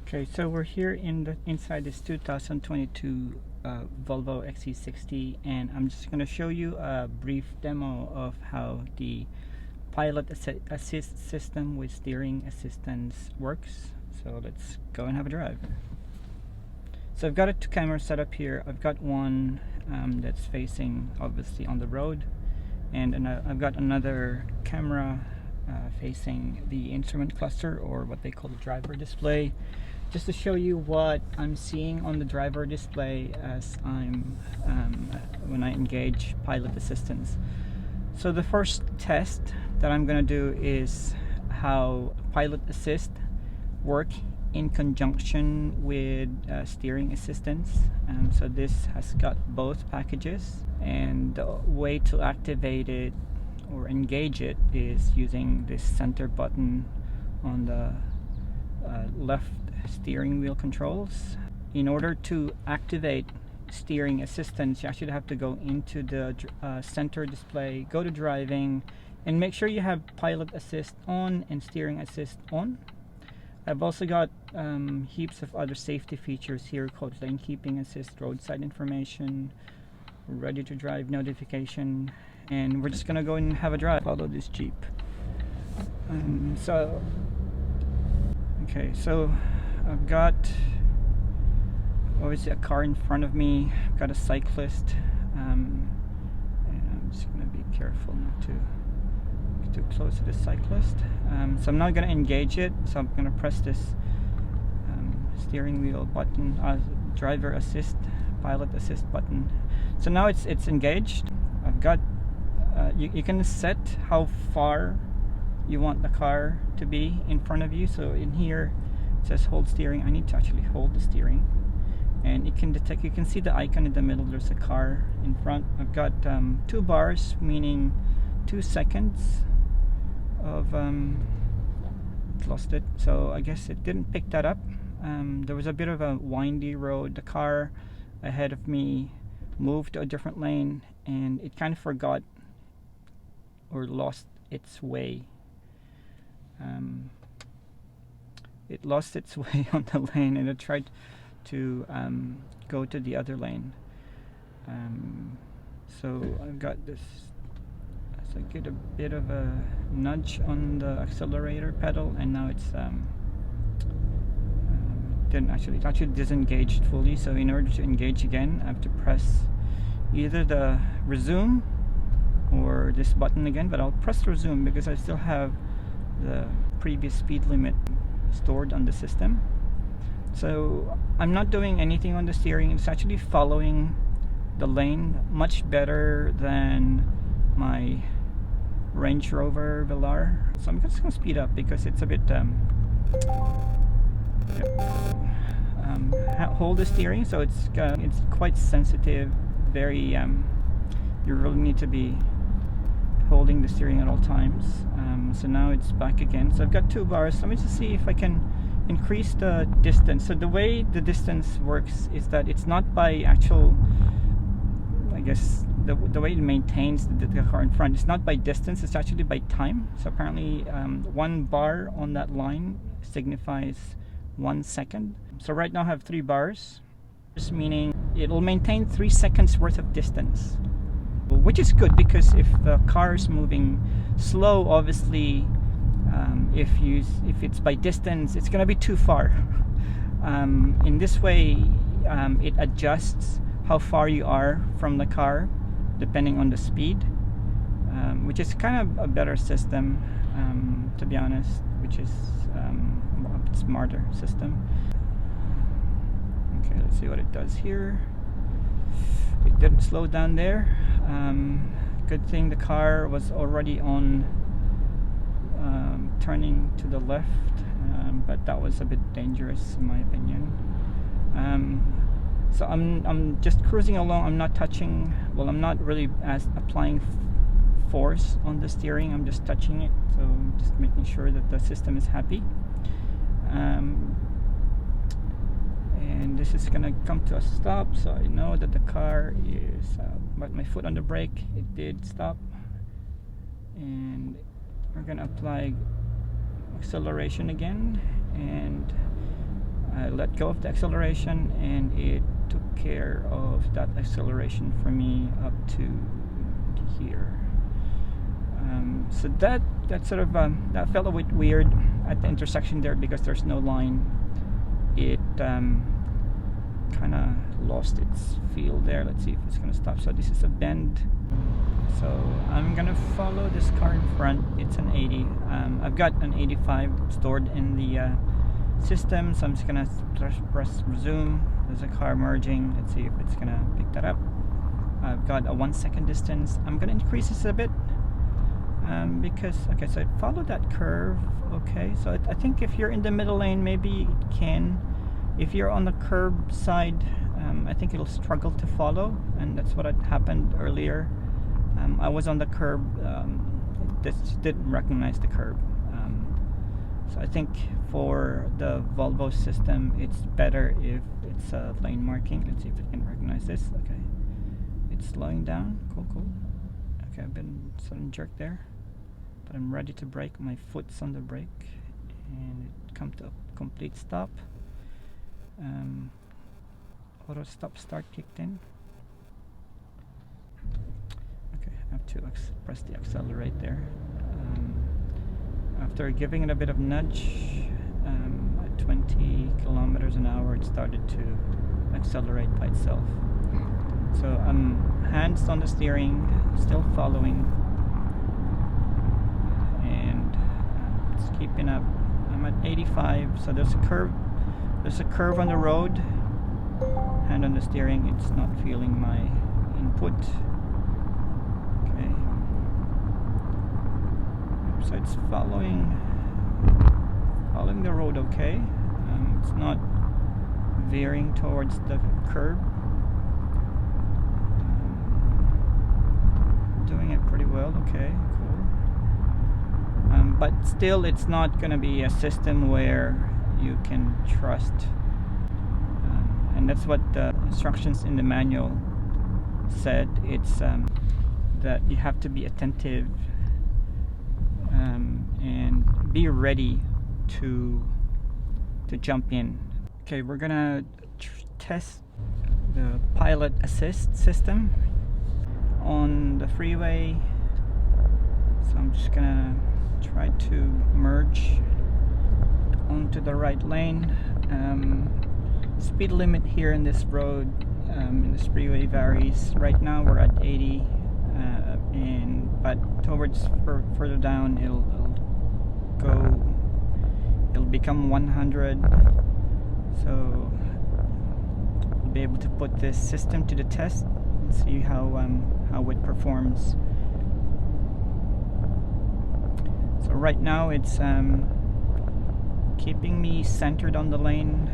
Okay, so we're here inside this 2022 Volvo XC60, and I'm just going to show you a brief demo of how the pilot assist system with steering assistance works. So let's go and have a drive. So I've got a two camera setup here. I've got one that's facing obviously on the road, and I've got another camera facing the instrument cluster, or what they call the driver display, just to show you what I'm seeing on the driver display as I'm when I engage pilot assistance. So the first test that I'm going to do is how pilot assist work in conjunction with steering assistance. So this has got both packages, and the way to activate it or engage it is using this center button on the left steering wheel controls. In order to activate steering assistance, you actually have to go into the center display, go to driving, and make sure you have pilot assist on and steering assist on. I've also got heaps of other safety features here called lane keeping assist, roadside information, ready to drive notification, and we're just gonna go and have a drive. Follow this Jeep. Okay, so I've got obviously a car in front of me. I've got a cyclist, and I'm just gonna be careful not to get too close to the cyclist. So I'm not gonna engage it. So I'm gonna press this steering wheel button, driver assist, pilot assist button. So now it's engaged. I've got you can set how far you want the car to be in front of you. So in here it says hold steering. I need to actually hold the steering, and it can detect, you can see the icon in the middle, there's a car in front. I've got 2 bars, meaning 2 seconds of lost it, so I guess it didn't pick that up. There was a bit of a windy road. The car ahead of me moved to a different lane, and it kind of forgot or lost its way. It lost its way on the lane, and it tried to go to the other lane. So I've got this, so I get a bit of a nudge on the accelerator pedal, and now it's didn't actually, it actually disengaged fully. So in order to engage again, I have to press either the resume or this button again, but I'll press resume because I still have the previous speed limit stored on the system. So I'm not doing anything on the steering. It's actually following the lane much better than my Range Rover Velar. So I'm just going to speed up because it's a bit hold the steering, so it's quite sensitive, very you really need to be holding the steering at all times. So now it's back again. So I've got 2 bars. Let me just see if I can increase the distance. So the way the distance works is that it's not by actual, I guess the way it maintains the car in front, it's not by distance, it's actually by time. So apparently 1 bar on that line signifies 1 second. So right now I have 3 bars, just meaning it'll maintain 3 seconds worth of distance, which is good, because if the car is moving slow, obviously if it's by distance, it's going to be too far. In this way, it adjusts how far you are from the car depending on the speed, which is kind of a better system, to be honest, which is a smarter system. Okay, let's see what it does here. It didn't slow down there. Good thing the car was already on turning to the left, but that was a bit dangerous in my opinion. So I'm just cruising along. I'm not touching, well, I'm not really applying force on the steering. I'm just touching it, so just making sure that the system is happy. And this is gonna come to a stop, so I know that the car is but my foot on the brake, it did stop, and we're gonna apply acceleration again, and I let go of the acceleration, and it took care of that acceleration for me up to here. So that sort of that felt a bit weird at the intersection there because there's no line. It kind of lost its feel there. Let's see if it's gonna stop. So this is a bend. So I'm gonna follow this car in front. It's an 80. I've got an 85 stored in the system, so I'm just gonna press resume. There's a car merging. Let's see if it's gonna pick that up. I've got a 1 second distance. I'm gonna increase this a bit because okay, so it followed that curve. Okay, so I think if you're in the middle lane, maybe it can. If you're on the curb side, I think it'll struggle to follow, and that's what had happened earlier. I was on the curb, it just didn't recognize the curb. So I think for the Volvo system, it's better if it's a lane marking. Let's see if it can recognize this. Okay, it's slowing down. Cool. Okay, I've been sudden jerk there, but I'm ready to brake. My foot's on the brake, and it come to a complete stop. Auto stop start kicked in. Okay, I have to press the accelerate there. After giving it a bit of nudge, at 20 kilometers an hour, it started to accelerate by itself. So I'm hands on the steering, still following, and it's keeping up. I'm at 85, so there's a curve. There's a curve on the road. Hand on the steering, it's not feeling my input. Okay. So it's following the road okay. It's not veering towards the curb. Doing it pretty well, okay, cool. But still, it's not going to be a system where you can trust, and that's what the instructions in the manual said. It's that you have to be attentive and be ready to jump in. Okay, we're gonna test the pilot assist system on the freeway. So I'm just gonna try to merge onto the right lane. Speed limit here in this road, in this freeway varies. Right now we're at 80, but towards further down it'll become 100. So we'll be able to put this system to the test and see how it performs. So right now it's keeping me centered on the lane.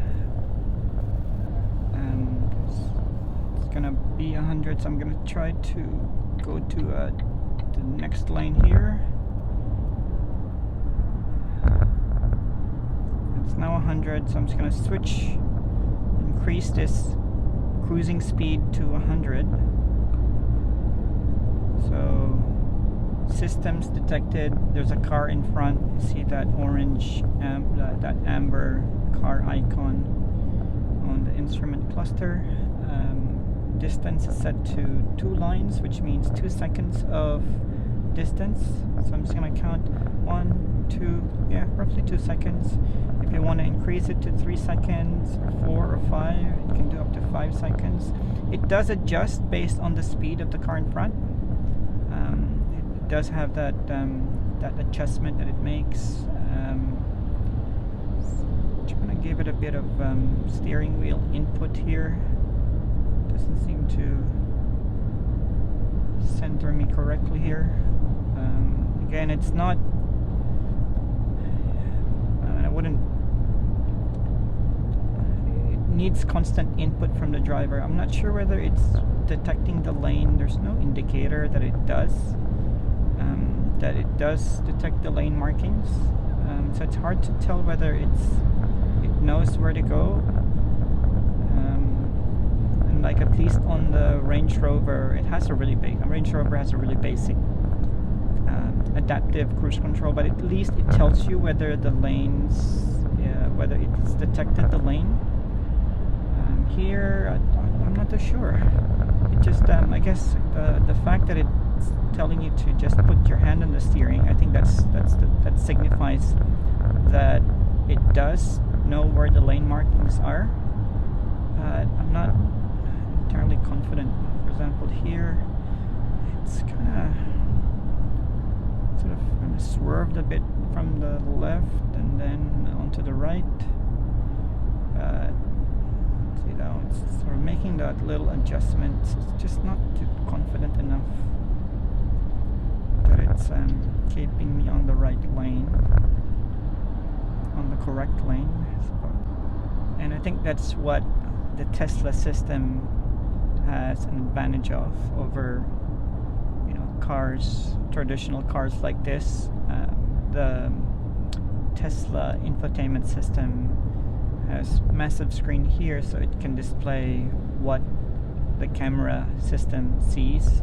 It's gonna be 100, so I'm gonna try to go to the next lane here. It's now 100, so I'm just gonna increase this cruising speed to 100. So systems detected, there's a car in front. You see that orange that amber car icon on the instrument cluster. Distance is set to 2 lines, which means 2 seconds of distance. So I'm just going to count 1, 2, yeah, roughly 2 seconds. If you want to increase it to 3 seconds or 4 or 5, it can do up to 5 seconds. It does adjust based on the speed of the car in front. It does have that adjustment that it makes. Trying to give it a bit of steering wheel input here. Doesn't seem to center me correctly here. Again, it's not. I wouldn't. It needs constant input from the driver. I'm not sure whether it's detecting the lane. There's no indicator that it does. That it does detect the lane markings. So it's hard to tell whether it knows where to go. Like at least on the Range Rover, Range Rover has a really basic adaptive cruise control, but at least it tells you whether the lanes, whether it's detected the lane. Here, I'm not too sure. It just, I guess the fact that it's telling you to just put your hand on the steering, I think that signifies that it does know where the lane markings are. I'm not entirely confident. For example, here, it's kind of sort of swerved a bit from the left and then onto the right. You know, it's sort of making that little adjustment. It's just not too confident enough that it's keeping me on the right lane, on the correct lane. And I think that's what the Tesla system has an advantage of over, you know, cars, traditional cars like this. The Tesla infotainment system has massive screen here, so it can display what the camera system sees,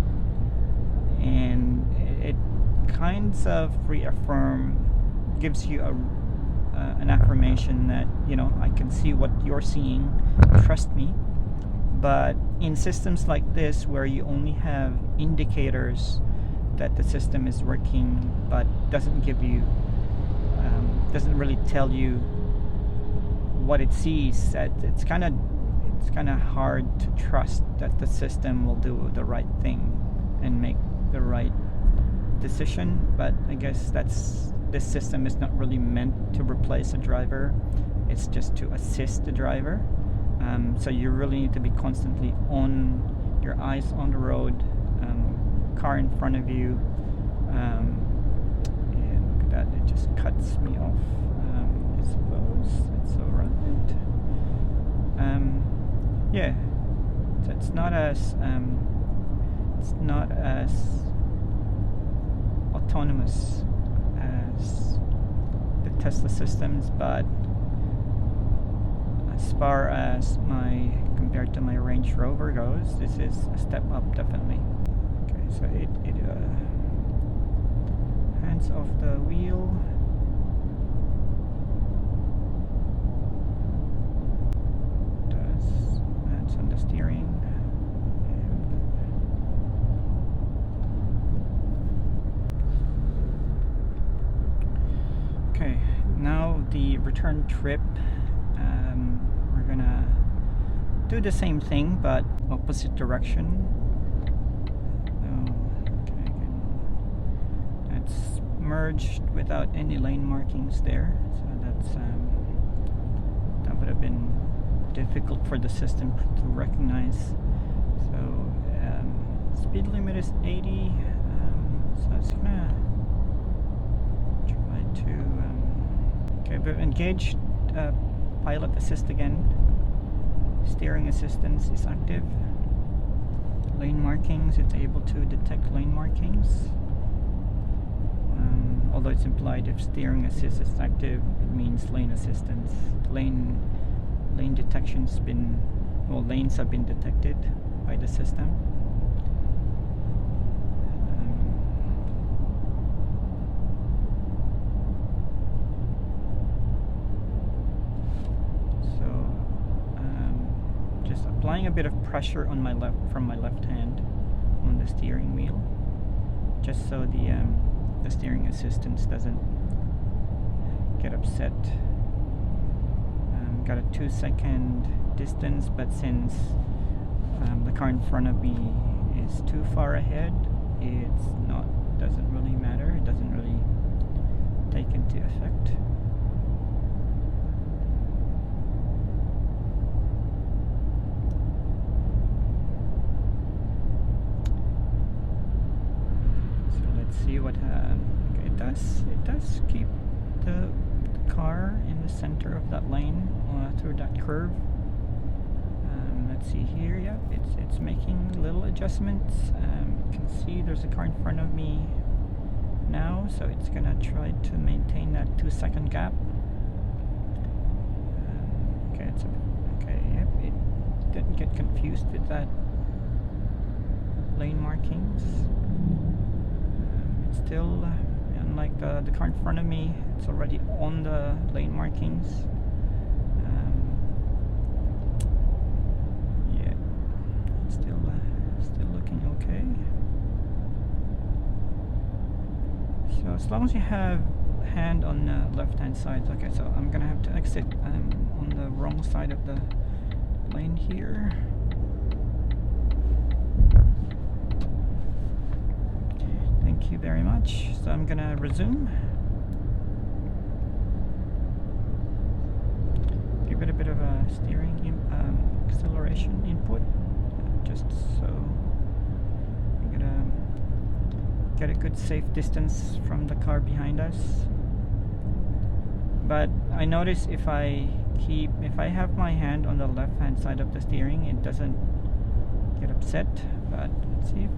and it kinds of gives you an affirmation that, you know, I can see what you're seeing, trust me. But in systems like this, where you only have indicators that the system is working, but doesn't give you, doesn't really tell you what it sees, that it's kind of hard to trust that the system will do the right thing and make the right decision. But I guess this system is not really meant to replace a driver. It's just to assist the driver. So you really need to be constantly on your eyes on the road, car in front of you, and look at that, it just cuts me off. I suppose that's alright. Yeah, so it's not as autonomous as the Tesla systems, but as far as compared to my Range Rover goes, this is a step up, definitely. Okay, so it hands off the wheel. Does hands on the steering. Okay, now the return trip. We're gonna do the same thing but opposite direction. Okay, that's merged without any lane markings there, so that would have been difficult for the system to recognize. So speed limit is 80, so it's gonna try to okay, we've engaged pilot assist again. Steering assistance is active. Lane markings, it's able to detect lane markings. Although it's implied if steering assist is active, it means lane assistance. Lane detection's been, well, lanes have been detected by the system. Applying a bit of pressure on from my left hand on the steering wheel, just so the steering assistance doesn't get upset. Got a 2-second distance, but since the car in front of me is too far ahead, doesn't really matter. It doesn't really take into effect. See what okay, it does keep the car in the center of that lane through that curve. Let's see here. Yep, it's making little adjustments. You can see there's a car in front of me now, so it's gonna try to maintain that 2-second gap. Okay, yep, it didn't get confused with that lane markings. Still, unlike the car in front of me, it's already on the lane markings. as long as you have hand on the left hand side. Okay, so I'm gonna have to exit. I'm on the wrong side of the lane here. Thank you very much. So I'm gonna resume. Give it a bit of a steering acceleration input, just so I'm gonna get a good safe distance from the car behind us. But I notice if I have my hand on the left hand side of the steering, it doesn't get upset. But let's see if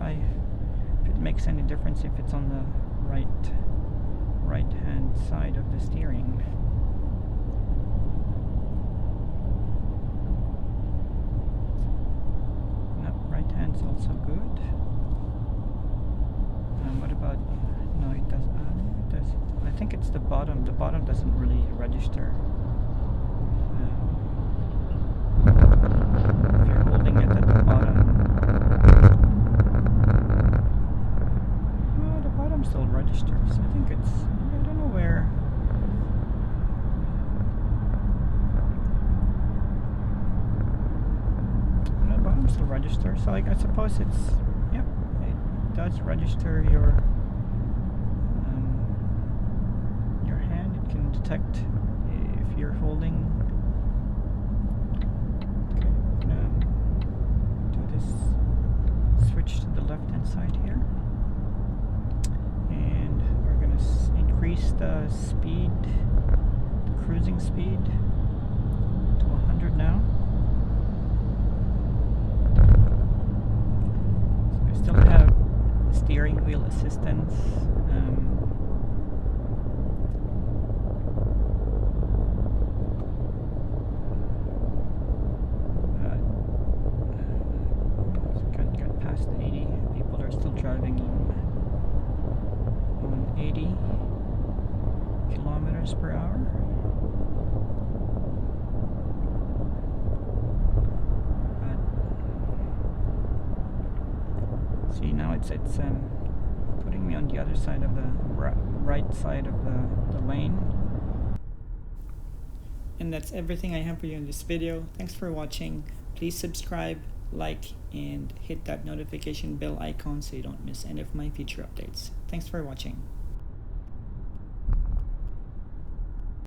it makes any difference if it's on the right hand side of the steering. Right hand's also good. What about, no, it does. I think it's the bottom. The bottom doesn't really register. If you're holding it at the bottom, the bottom still registers. I think it's, I don't know where. The bottom still registers. So I suppose it's, yep, it does register your hand. It can detect if you're holding. Okay, I'm gonna do this, switch to the left hand side here, and we're gonna increase the speed, the cruising speed to 100 now. So I still have steering wheel assistance. Got past 80. People are still driving on 80 kilometers per hour. See, now it's putting me on the other side of the right side of the lane. And that's everything I have for you in this video. Thanks for watching. Please subscribe, like, and hit that notification bell icon so you don't miss any of my future updates. Thanks for watching.